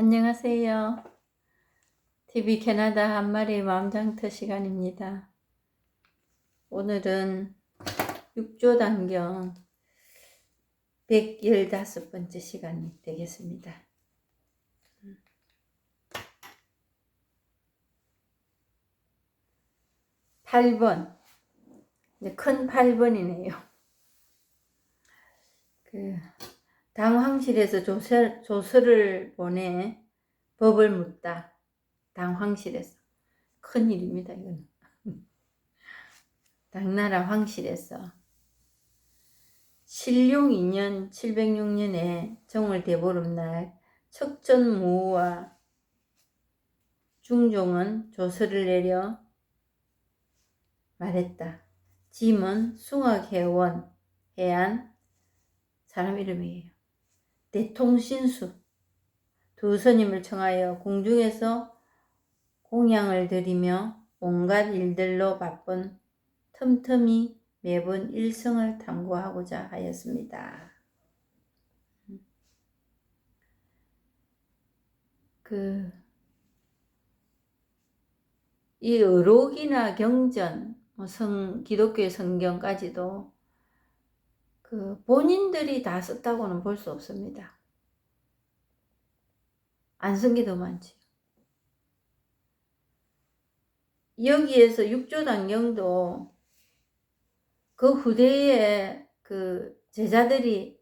안녕하세요. TV 캐나다 한 마리 마음장터 시간입니다. 오늘은 6조 단경 115번째 시간이 되겠습니다. 8번, 큰 8번이네요. 당황실에서 조서를 보내 법을 묻다. 당황실에서. 큰일입니다, 이건. 당나라 황실에서 신룡 2년 706년에 정월 대보름날 척전무와 중종은 조서를 내려 말했다. 짐은 숭악회원 해안 사람 이름이에요. 대통신수 두 스님을 청하여 궁중에서 공양을 드리며 온갖 일들로 바쁜 틈틈이 매번 일성을 탐구하고자 하였습니다. 이 의록이나 경전, 기독교의 성경까지도 본인들이 다 썼다고는 볼 수 없습니다. 안 쓴 게 더 많지. 여기에서 6조 단경도 그 후대에 제자들이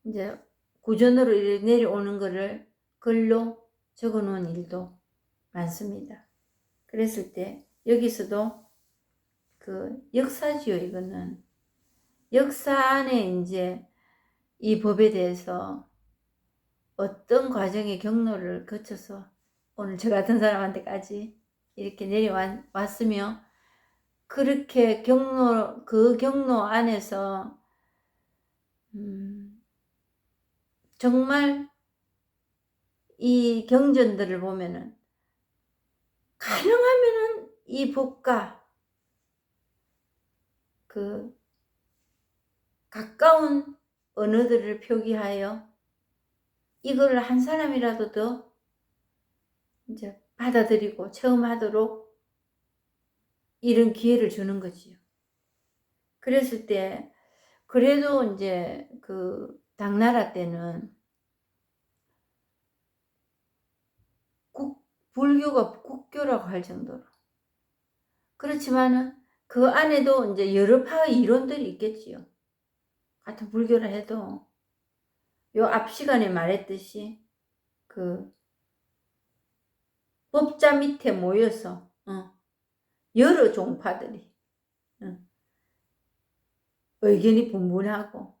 이제 구전으로 내려오는 거를 글로 적어 놓은 일도 많습니다. 그랬을 때 여기서도 역사지요. 이거는 역사 안에 이제 이 법에 대해서 어떤 과정의 경로를 거쳐서 오늘 저 같은 사람한테까지 이렇게 내려왔으며 그렇게 그 경로 안에서 정말 이 경전들을 보면은 가능하면은 이 법과 가까운 언어들을 표기하여 이걸 한 사람이라도 더 이제 받아들이고 체험하도록 이런 기회를 주는 거지요. 그랬을 때 그래도 이제 당나라 때는 불교가 국교라고 할 정도로 그렇지만은 그 안에도 이제 여러 파의 이론들이 있겠지요. 같은 불교라 해도 요 앞 시간에 말했듯이 법자 밑에 모여서 여러 종파들이 의견이 분분하고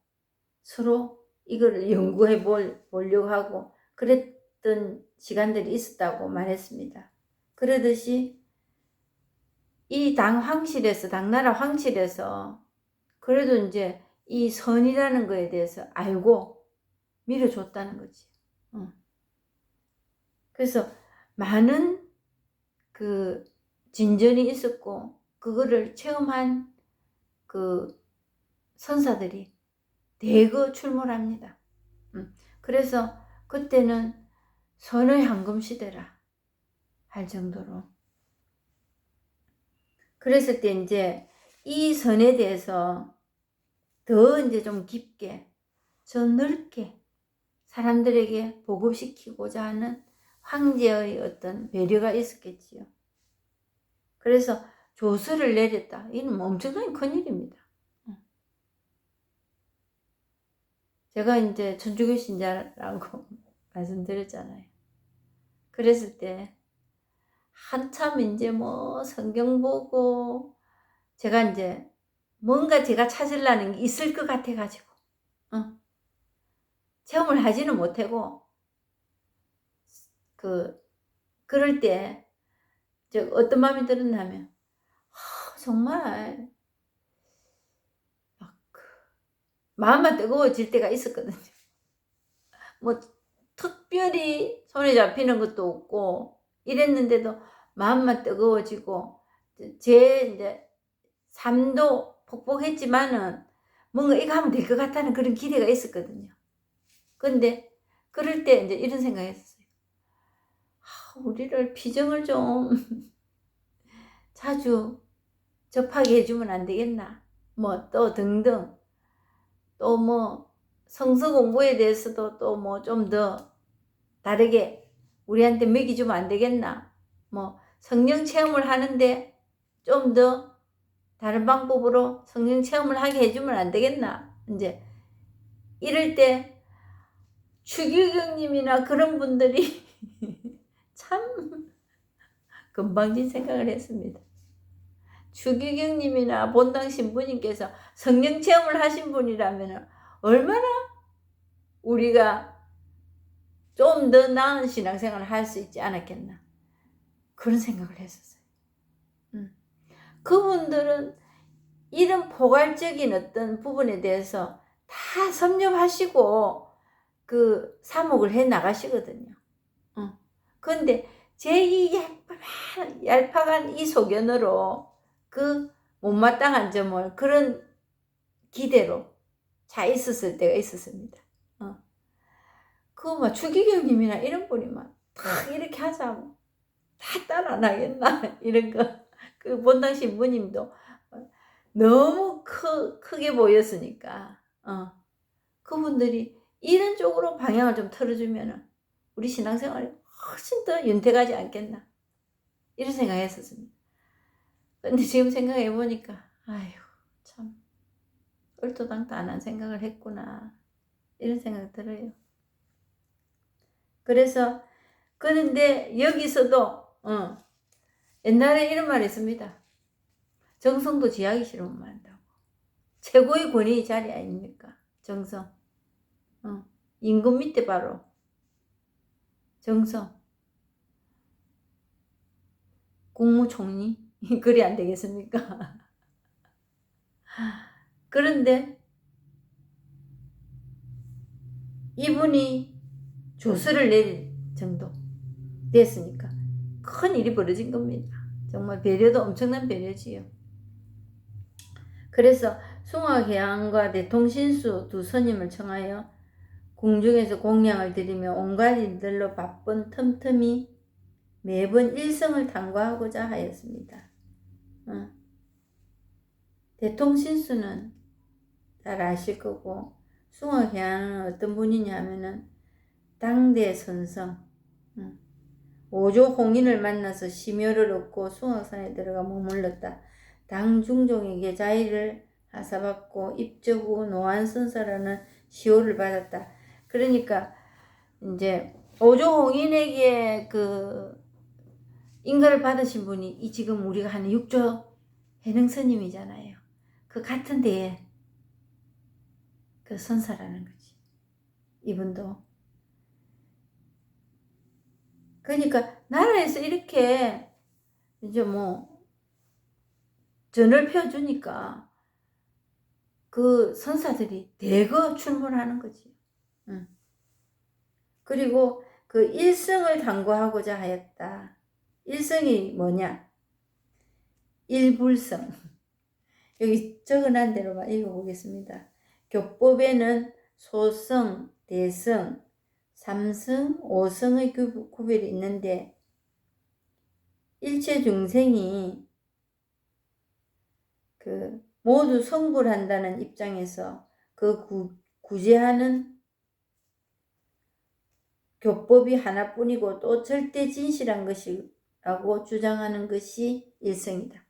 서로 이거를 연구해 보려고 하고 그랬던 시간들이 있었다고 말했습니다. 그러듯이 이 당나라 황실에서 그래도 이제 이 선이라는 거에 대해서 알고 밀어줬다는 거지. 그래서 많은 진전이 있었고 그거를 체험한 선사들이 대거 출몰합니다. 그래서 그때는 선의 황금 시대라 할 정도로. 그랬을 때 이제 이 선에 대해서 더 이제 좀 깊게, 저 넓게 사람들에게 보급시키고자 하는 황제의 어떤 배려가 있었겠지요. 그래서 조서를 내렸다. 이는 엄청나게 큰일입니다. 제가 이제 천주교 신자라고 말씀드렸잖아요. 그랬을 때 한참 이제 성경 보고 제가 이제 뭔가 제가 찾으려는 게 있을 것 같아가지고 체험을 하지는 못하고 그럴 때 어떤 마음이 들었냐면 정말 마음만 뜨거워질 때가 있었거든요. 특별히 손에 잡히는 것도 없고 이랬는데도 마음만 뜨거워지고 제 이제 삶도 폭복했지만은 뭔가 이거 하면 될 것 같다는 그런 기대가 있었거든요. 근데 그럴 때 이제 이런 생각이 했어요. 우리를 피정을 좀 자주 접하게 해주면 안 되겠나? 뭐 또 등등 또 뭐 성서 공부에 대해서도 또 뭐 좀 더 다르게 우리한테 먹여주면 안 되겠나? 뭐 성령 체험을 하는데 좀 더 다른 방법으로 성령 체험을 하게 해주면 안 되겠나? 이제 이럴 때 추기경님이나 그런 분들이 참 건방진 생각을 했습니다. 추기경님이나 본당 신부님께서 성령 체험을 하신 분이라면 얼마나 우리가 좀 더 나은 신앙생활을 할 수 있지 않았겠나 그런 생각을 했었어요. 그분들은 이런 포괄적인 어떤 부분에 대해서 다 섭렵하시고 그 사목을 해 나가시거든요. 그런데 제 이 얄팍한 이 소견으로 그 못마땅한 점을 그런 기대로 차 있었을 때가 있었습니다. 그거 막 추기경님이나 이런 분이 막 다 이렇게 하자면 다 따라 나겠나 이런 거. 그 본당 신부님도 너무 크게 보였으니까 그분들이 이런 쪽으로 방향을 좀 틀어주면은 우리 신앙생활이 훨씬 더 윤택하지 않겠나 이런 생각했었습니다. 근데 지금 생각해 보니까 아휴 참 얼토당토 안 한 생각을 했구나 이런 생각 들어요. 그래서 그런데 여기서도 옛날에 이런 말이 있습니다. 정성도 지하기 싫으면 한다고. 최고의 권위의 자리 아닙니까? 정성. 임금 밑에 바로 정성. 국무총리? 그리 안 되겠습니까? 그런데 이분이 조서를 내릴 정도 됐으니까 큰 일이 벌어진 겁니다. 정말 배려도 엄청난 배려지요. 그래서 숭화계양과 대통신수 두 스님을 청하여 궁중에서 공양을 드리며 온갖 일들로 바쁜 틈틈이 매번 일성을 탐구하고자 하였습니다. 대통신수는 잘 아실 거고 숭화계양은 어떤 분이냐 하면은 당대 선성 오조 홍인을 만나서 심효를 얻고 숭악산에 들어가 머물렀다. 당중종에게 자의를 하사받고 입적 후 노안선사라는 시호를 받았다. 그러니까 이제 오조 홍인에게 그 인가를 받으신 분이 이 지금 우리가 하는 육조 해능스님이잖아요. 그 같은 데에 그 선사라는 거지. 이분도. 그러니까 나라에서 이렇게 이제 뭐 전을 펴주니까 그 선사들이 대거 출몰하는 거지. 그리고 그 일성을 당구하고자 하였다. 일성이 뭐냐? 일불성. 여기 적어놓은 대로만 읽어보겠습니다. 교법에는 소성, 대성, 삼성, 오성의 구별이 있는데 일체 중생이 그 모두 성불한다는 입장에서 그 구제하는 교법이 하나뿐이고 또 절대 진실한 것이라고 주장하는 것이 일성이다.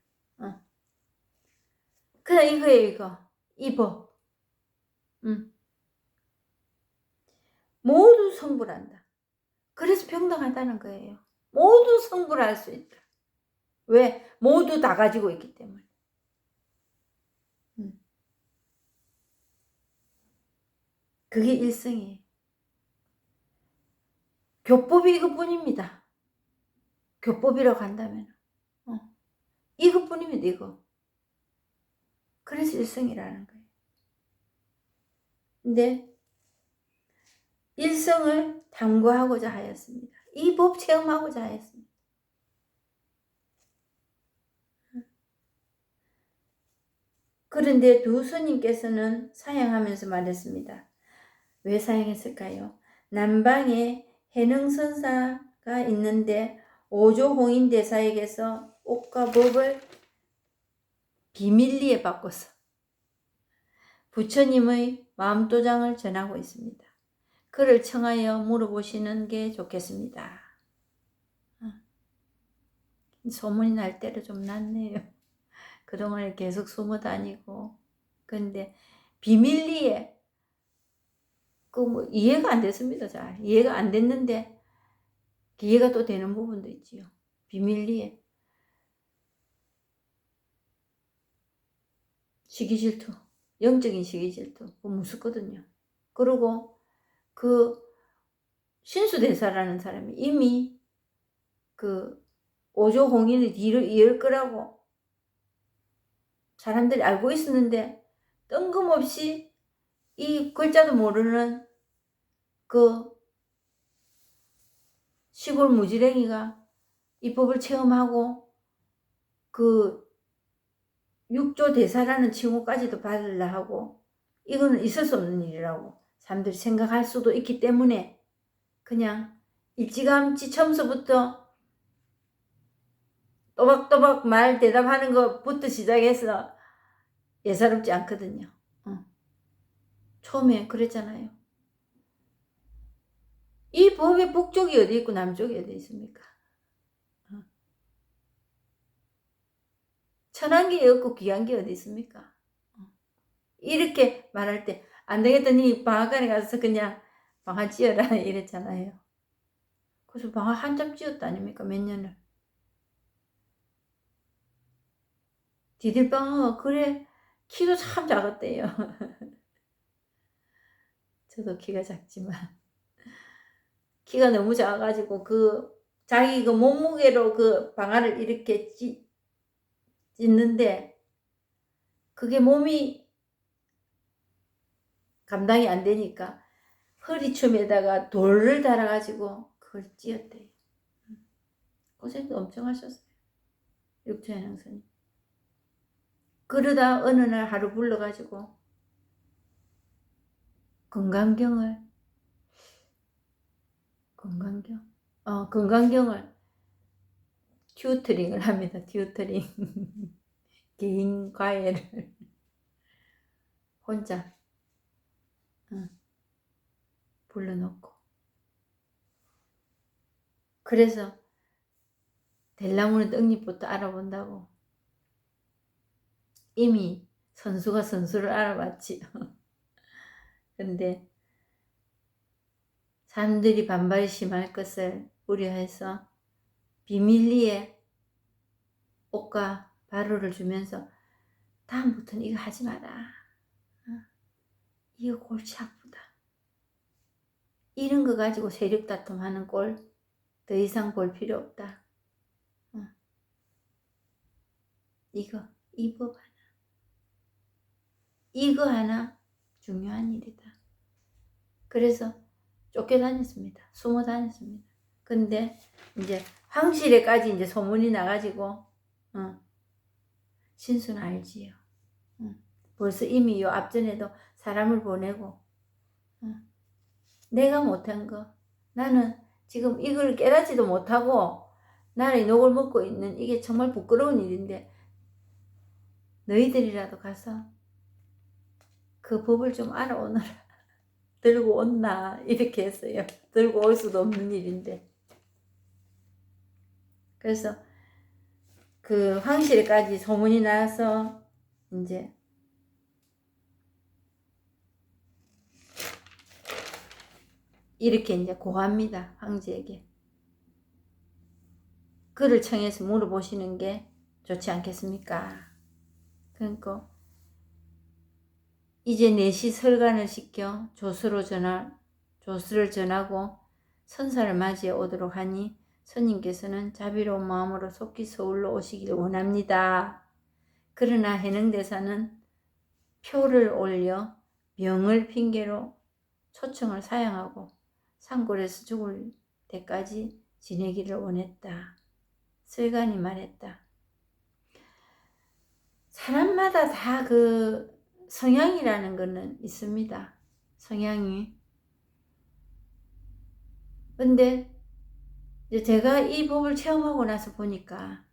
그냥 이거예요, 이거. 이 법. 모두 성불한다. 그래서 평등하다는 거예요. 모두 성불할 수 있다. 왜? 모두 다 가지고 있기 때문에. 그게 일성이에요. 교법이 이것뿐입니다. 교법이라고 한다면 이것뿐입니다. 이거. 그래서 일성이라는 거예요. 근데 일성을 탐구하고자 하였습니다. 이 법 체험하고자 하였습니다. 그런데 두 스님께서는 사양하면서 말했습니다. 왜 사양했을까요? 남방에 해능선사가 있는데 오조 홍인대사에게서 옥과 법을 비밀리에 바꿔서 부처님의 마음도장을 전하고 있습니다. 그를 청하여 물어보시는 게 좋겠습니다. 소문이 날 때로 좀 났네요. 그동안 계속 숨어 다니고. 근데 비밀리에 뭐 이해가 안 됐습니다. 잘 이해가 안 됐는데 이해가 또 되는 부분도 있지요. 비밀리에 시기질투, 영적인 시기질투, 그거 무섭거든요. 그리고 그 신수대사라는 사람이 이미 그 오조홍인의 뒤를 이을 거라고 사람들이 알고 있었는데 뜬금없이 이 글자도 모르는 그 시골 무지랭이가 이 법을 체험하고 그 육조 대사라는 칭호까지도 받으려 하고 이거는 있을 수 없는 일이라고 사람들이 생각할 수도 있기 때문에 그냥 일찌감치 처음서부터 또박또박 말 대답하는 것부터 시작해서 예사롭지 않거든요. 처음에 그랬잖아요. 이 법의 북쪽이 어디 있고 남쪽이 어디 있습니까? 천한 게 없고 귀한 게 어디 있습니까? 이렇게 말할 때 안 되겠더니 방앗간에 가서 그냥 방앗 지어라 이랬잖아요. 그래서 방앗 한참 지었다 아닙니까? 몇 년을. 디딜방아가 그래 키도 참 작았대요. 저도 키가 작지만 키가 너무 작아가지고 그 자기 그 몸무게로 그 방아를 이렇게 찢는데 그게 몸이 감당이 안 되니까 허리춤에다가 돌을 달아가지고 그걸 찧었대요. 고생도 엄청 하셨어요. 육천양선이. 그러다 어느 날 하루 불러가지고 건강경을 튜터링을 합니다. 튜터링. 개인 과외를 혼자 불러놓고 그래서 델라무는 떡잎부터 알아본다고. 이미 선수가 선수를 알아봤지. 근데 사람들이 반발이 심할 것을 우려해서 비밀리에 옷과 바로를 주면서 다음부터는 이거 하지 마라. 이거 골치 아프다. 이런 거 가지고 세력 다툼하는 꼴 더 이상 볼 필요 없다. 이 법 하나. 이거 하나 중요한 일이다. 그래서 쫓겨다녔습니다. 숨어 다녔습니다. 근데 이제 황실에까지 이제 소문이 나가지고 신수는 알지요. 벌써 이미 요 앞전에도 사람을 보내고 내가 못한 거 나는 지금 이걸 깨닫지도 못하고 나는 녹을 먹고 있는 이게 정말 부끄러운 일인데 너희들이라도 가서 그 법을 좀 알아오너라. 들고 온나 이렇게 했어요. 들고 올 수도 없는 일인데. 그래서 그 황실까지 소문이 나서 이제 이렇게 이제 고합니다. 황제에게. 그를 청해서 물어보시는 게 좋지 않겠습니까? 그러니까 이제 내시 설관을 시켜 조수를 전하고 선사를 맞이해 오도록 하니 스님께서는 자비로운 마음으로 속히 서울로 오시길 원합니다. 그러나 해능대사는 표를 올려 병을 핑계로 초청을 사양하고 산골에서 죽을 때까지 지내기를 원했다. 설관이 말했다. 사람마다 다 그 성향이라는 거는 있습니다. 성향이. 근데 이제 제가 이 법을 체험하고 나서 보니까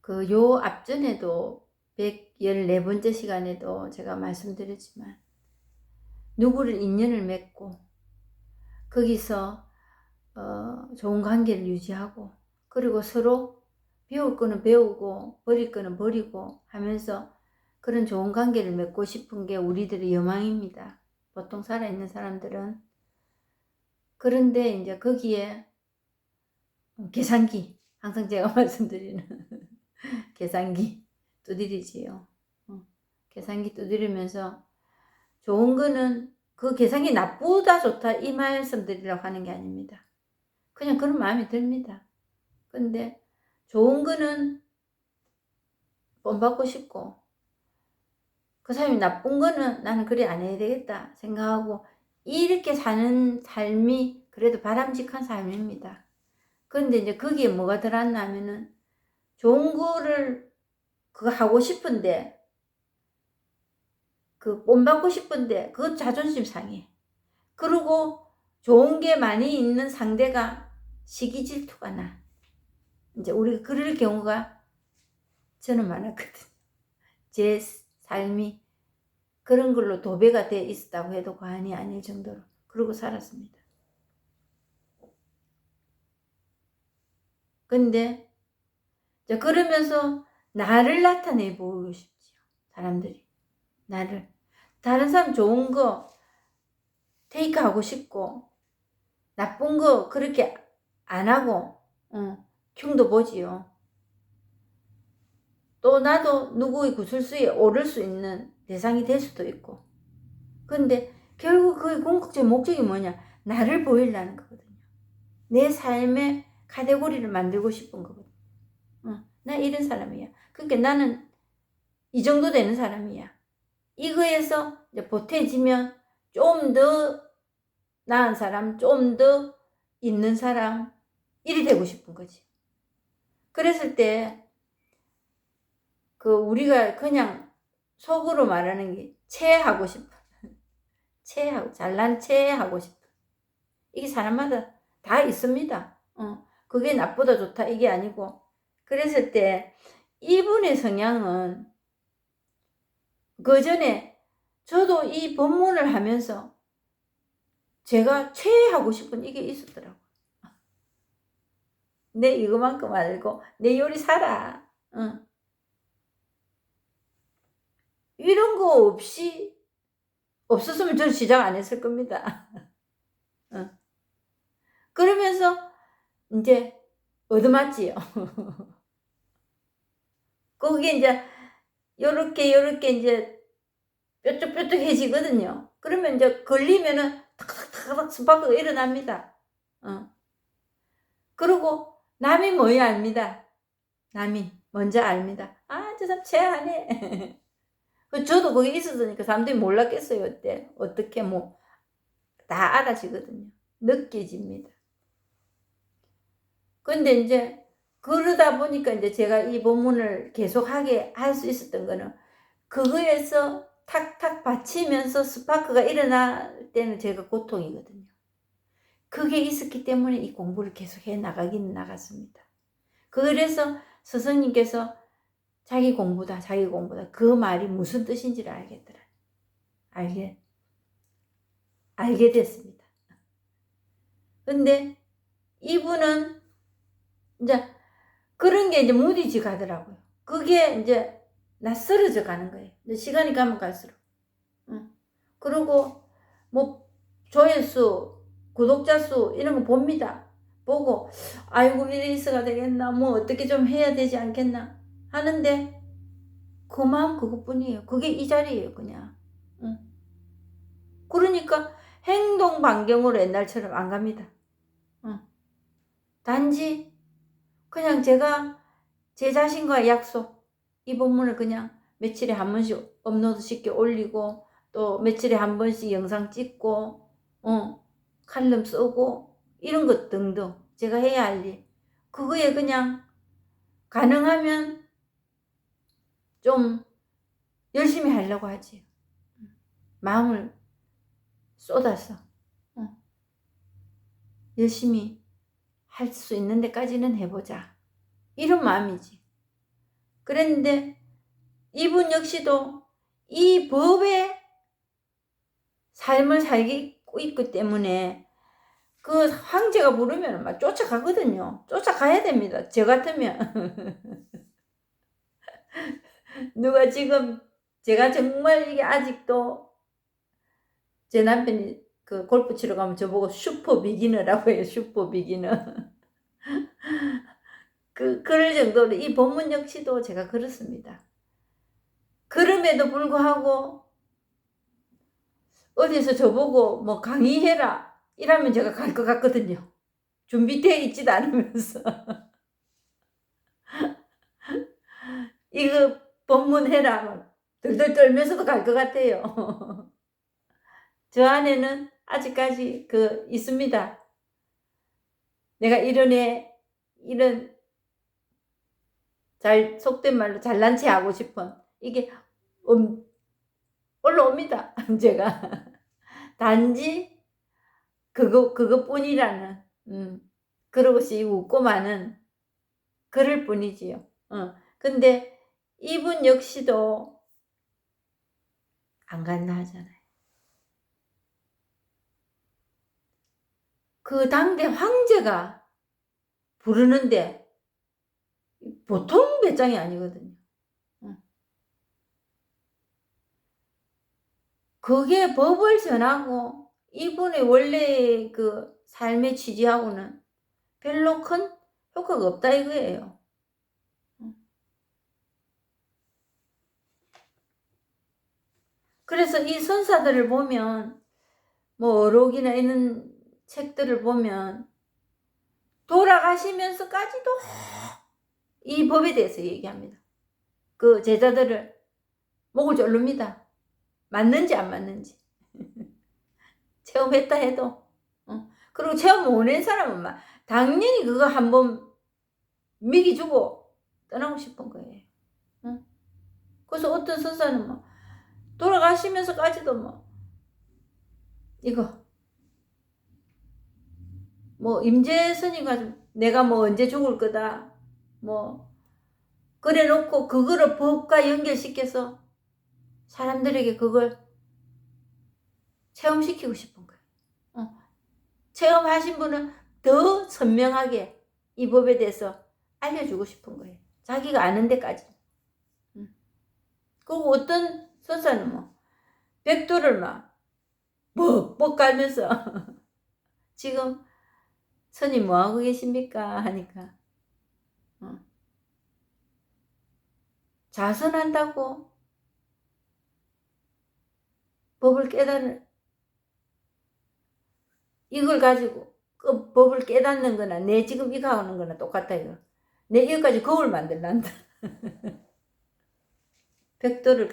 그 요 앞전에도 114번째 시간에도 제가 말씀드렸지만 누구를 인연을 맺고 거기서 좋은 관계를 유지하고 그리고 서로 배울 거는 배우고 버릴 거는 버리고 하면서 그런 좋은 관계를 맺고 싶은 게 우리들의 여망입니다. 보통 살아있는 사람들은. 그런데 이제 거기에 계산기, 항상 제가 말씀드리는 계산기 두드리지요. 계산기 두드리면서 좋은 거는 그 계산기 나쁘다 좋다 이 말씀 드리려고 하는 게 아닙니다. 그냥 그런 마음이 듭니다. 근데 좋은 거는 본받고 싶고 그 사람이 나쁜 거는 나는 그래 안 해야 되겠다 생각하고 이렇게 사는 삶이 그래도 바람직한 삶입니다. 그런데 이제 거기에 뭐가 들어왔나 하면은 좋은 거를 그거 하고 싶은데 그 본받고 싶은데 그것 자존심 상해. 그리고 좋은 게 많이 있는 상대가 시기 질투가 나. 이제 우리가 그럴 경우가 저는 많았거든요. 제 삶이 그런 걸로 도배가 돼 있었다고 해도 과언이 아닐 정도로 그러고 살았습니다. 근데 그러면서 나를 나타내 보이고 싶지요. 사람들이 나를 다른 사람 좋은 거 테이크하고 싶고 나쁜 거 그렇게 안 하고 흉도 보지요. 또 나도 누구의 구설수에 오를 수 있는 대상이 될 수도 있고. 근데 결국 그 궁극적 목적이 뭐냐? 나를 보이려는 거거든요. 내 삶의 카테고리를 만들고 싶은 거거든요. 나 이런 사람이야. 그러니까 나는 이 정도 되는 사람이야. 이거에서 이제 보태지면 좀 더 나은 사람, 좀 더 있는 사람, 이리 되고 싶은 거지. 그랬을 때 그 우리가 그냥 속으로 말하는 게 체하고 싶어. 체하고 잘난 체하고 싶어. 이게 사람마다 다 있습니다. 그게 나쁘다 좋다 이게 아니고 그랬을 때 이분의 성향은 그 전에 저도 이 법문을 하면서 제가 체하고 싶은 이게 있었더라고. 내 이거만큼 알고 내 요리 살아. 이런 거 없이 없었으면 저는 시작 안 했을 겁니다. 그러면서 이제 얻어맞지요. 거기에 이제 요렇게 이제 뾰족뾰족해지거든요. 그러면 이제 걸리면은 탁탁탁 스파크가 일어납니다. 그리고 남이 뭐야 압니다. 남이 먼저 압니다. 아, 저 사람 체하네. 저도 거기 있었으니까 사람들이 몰랐겠어요. 그때 어떻게 뭐 다 알아지거든요. 느껴집니다. 근데 이제 그러다 보니까 이제 제가 이 본문을 계속하게 할 수 있었던 거는 그거에서 탁탁 받치면서 스파크가 일어날 때는 제가 고통이거든요. 그게 있었기 때문에 이 공부를 계속 해 나가긴 나갔습니다. 그래서 스승님께서 자기 공부다 그 말이 무슨 뜻인지를 알겠더라. 알게 됐습니다. 근데 이분은 이제 그런 게 이제 무디지 가더라고요. 그게 이제 낯설어져 가는 거예요. 시간이 가면 갈수록. 그리고 뭐 조회수, 구독자 수 이런 거 봅니다. 보고 아이고 이래 있어가 되겠나 뭐 어떻게 좀 해야 되지 않겠나 하는데 그 마음 그것뿐이에요. 그게 이 자리예요 그냥. 그러니까 행동 반경으로 옛날처럼 안 갑니다. 단지 그냥 제가 제 자신과의 약속 이 본문을 그냥 며칠에 한 번씩 업로드 시켜 올리고 또 며칠에 한 번씩 영상 찍고 칼럼 쓰고 이런 것 등등 제가 해야 할 일 그거에 그냥 가능하면 좀 열심히 하려고 하지. 마음을 쏟아서 열심히 할 수 있는 데까지는 해보자, 이런 마음이지. 그랬는데 이분 역시도 이 법의 삶을 살고 있기 때문에 그 황제가 부르면 막 쫓아가거든요. 쫓아가야 됩니다. 저 같으면. 누가 지금 제가 정말 이게 아직도 제 남편이 그 골프 치러 가면 저보고 슈퍼 비기너라고 해요. 슈퍼 비기너. 그럴 정도로 이 법문 역시도 제가 그렇습니다. 그럼에도 불구하고 어디서 저보고 뭐 강의해라 이러면 제가 갈 것 같거든요. 준비되어 있지도 않으면서. 이거 법문해라 덜덜 떨면서도 갈 것 같아요. 저 안에는 아직까지 있습니다. 내가 이런 속된 말로 잘난 체 하고 싶은 이게 올라옵니다. 제가 단지 그것뿐이라는 그러고서 웃고 마는 그럴 뿐이지요. 근데 이분 역시도 안 간다 하잖아요. 그 당대 황제가 부르는데 보통 배짱이 아니거든요. 그게 법을 전하고 이분의 원래 그 삶의 취지하고는 별로 큰 효과가 없다 이거예요. 그래서 이 선사들을 보면 뭐 어록이나 이런 책들을 보면 돌아가시면서까지도 이 법에 대해서 얘기합니다. 그 제자들을 목을 조릅니다. 맞는지 안 맞는지. 체험했다 해도. 그리고 체험 못 한 사람은 막 당연히 그거 한번 미기주고 떠나고 싶은 거예요. 그래서 어떤 선사는 뭐 돌아가시면서까지도 뭐 이거 뭐 임재 스님과 내가 뭐 언제 죽을 거다 뭐 그래 놓고 그거를 법과 연결시켜서 사람들에게 그걸 체험시키고 싶은 거예요. 체험하신 분은 더 선명하게 이 법에 대해서 알려주고 싶은 거예요. 자기가 아는 데까지. 그리고 어떤 선사는 뭐 백도를 막 뻑뻑 깔면서 지금 스님 뭐하고 계십니까 하니까 자선한다고 법을 이걸 가지고 그 법을 깨닫는 거나 내 지금 이거 하는 거나 똑같아요. 내 이거까지 거울 만들란다. 벽돌을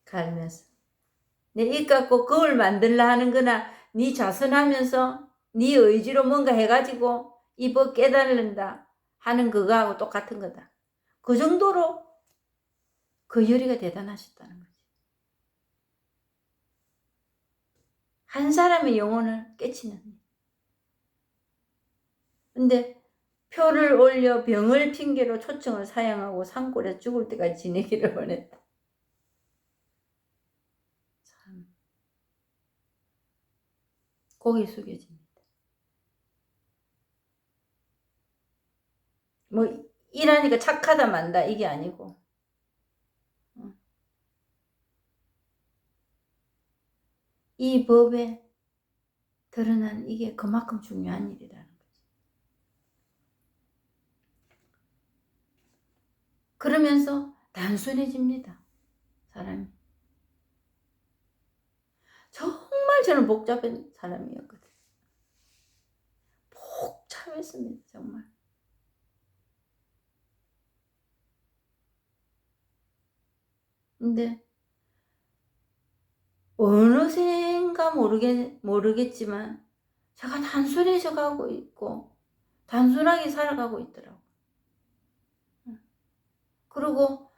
갈면서 내 이거 갖고 거울 만들라 하는 거나 네 자선하면서 네 의지로 뭔가 해가지고 이 법 깨달는다 하는 그거하고 똑같은 거다. 그 정도로 그 열의가 대단하셨다는 거지. 한 사람의 영혼을 깨치는. 근데 표를 올려 병을 핑계로 초청을 사양하고 산골에 죽을 때까지 지내기를 원했다. 참 고개 숙여집니다. 뭐 일하니까 착하다 만다 이게 아니고 이 법에 드러난 이게 그만큼 중요한 일이라는 거지. 그러면서 단순해집니다. 사람이. 정말 저는 복잡한 사람이었거든요. 복잡했습니다. 정말. 근데 어느샌가 모르겠지만 제가 단순해져 가고 있고 단순하게 살아가고 있더라고. 그리고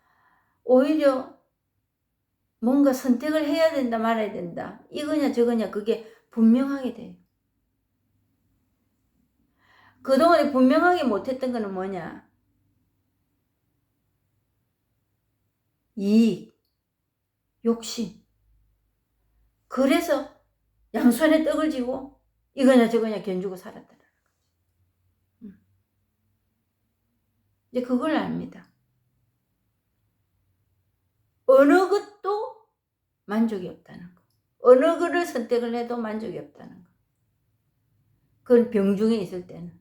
오히려 뭔가 선택을 해야 된다 말아야 된다 이거냐 저거냐 그게 분명하게 돼요. 그동안에 분명하게 못했던 거는 뭐냐? 이익, 욕심. 그래서 양손에 떡을 쥐고 이거냐 저거냐 견주고 살았다는 거지. 이제 그걸 압니다. 어느 것도 만족이 없다는 거. 어느 것을 선택을 해도 만족이 없다는 거. 그건 병중에 있을 때는.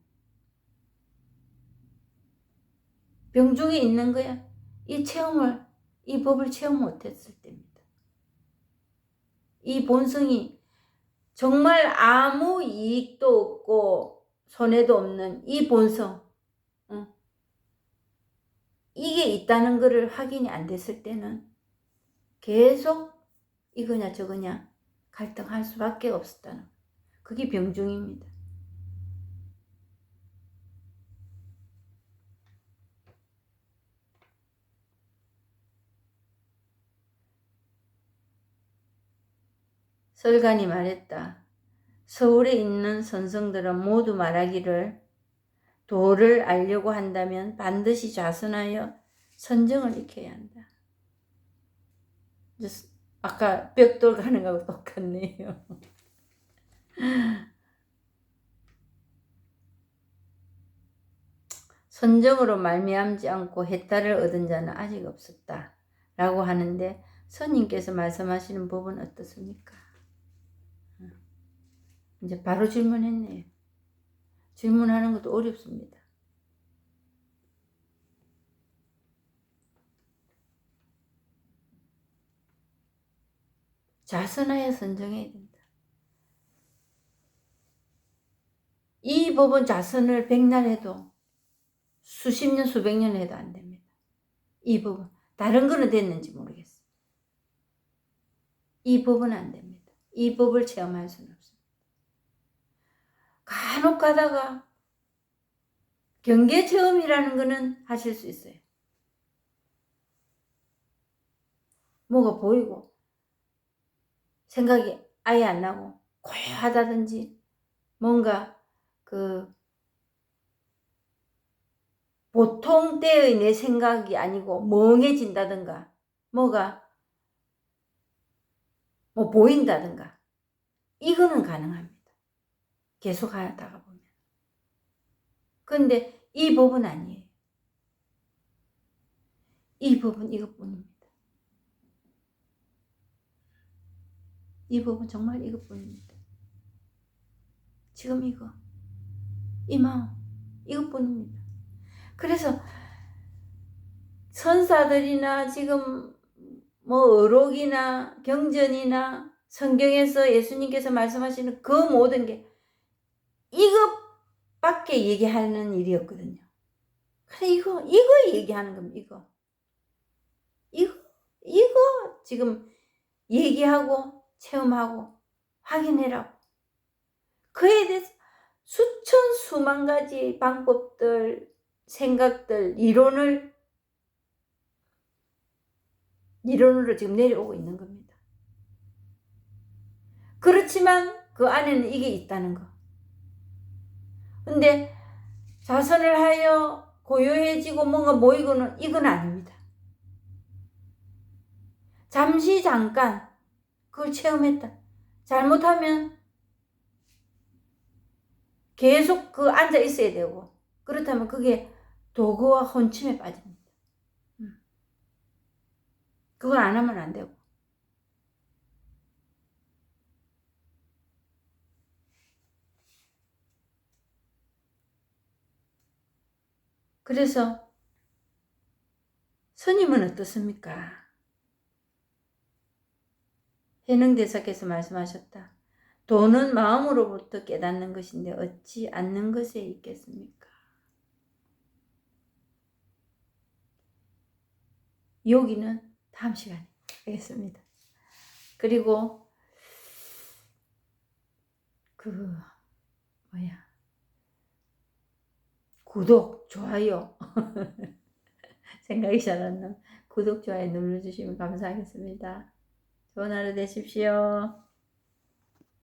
병중에 있는 거야. 이 법을 체험 못했을 때입니다. 이 본성이 정말 아무 이익도 없고 손해도 없는 이 본성, 이게 있다는 것을 확인이 안 됐을 때는 계속 이거냐 저거냐 갈등할 수밖에 없었다는 거예요. 그게 병중입니다. 설간이 말했다. 서울에 있는 선성들은 모두 말하기를 도를 알려고 한다면 반드시 좌선하여 선정을 익혀야 한다. 아까 벽돌 가는 거하고 똑같네요. 선정으로 말미암지 않고 해탈을 얻은 자는 아직 없었다 라고 하는데 스님께서 말씀하시는 법은 어떻습니까? 이제 바로 질문했네요. 질문하는 것도 어렵습니다. 자선하여 선정해야 된다. 이 법은 자선을 백날 해도 수십 년 수백 년 해도 안 됩니다. 이 법은 다른 거는 됐는지 모르겠어요. 이 법은 안 됩니다. 이 법을 체험할 수는 없습니다. 간혹 가다가 경계 체험이라는 거는 하실 수 있어요. 뭐가 보이고 생각이 아예 안 나고 고요하다든지 뭔가 보통 때의 내 생각이 아니고 멍해진다든가 뭐가 뭐 보인다든가 이거는 가능합니다. 계속 하다가 보면. 그런데 이 법은 아니에요. 이 법은 이것뿐입니다. 이 법은 정말 이것뿐입니다. 지금 이거, 이 마음, 이것뿐입니다. 그래서 선사들이나 지금 뭐 어록이나 경전이나 성경에서 예수님께서 말씀하시는 그 모든 게 이것밖에 얘기하는 일이었거든요. 그래 이거 얘기하는 겁니다. 이거 지금 얘기하고 체험하고 확인해라고. 그에 대해서 수천 수만 가지 방법들, 생각들, 이론으로 지금 내려오고 있는 겁니다. 그렇지만 그 안에는 이게 있다는 거. 근데 자선을 하여 고요해지고 뭔가 모이고는 이건 아닙니다. 잠시 잠깐 그걸 체험했다. 잘못하면 계속 그 앉아 있어야 되고 그렇다면 그게 도구와 혼침에 빠집니다. 그걸 안 하면 안 되고. 그래서 스님은 어떻습니까? 해능대사께서 말씀하셨다. 도는 마음으로부터 깨닫는 것인데 어찌 않는 것에 있겠습니까? 여기는 다음 시간에 하겠습니다. 그리고 구독, 좋아요 생각이 잘 안 나. 구독, 좋아요 눌러주시면 감사하겠습니다. 좋은 하루 되십시오.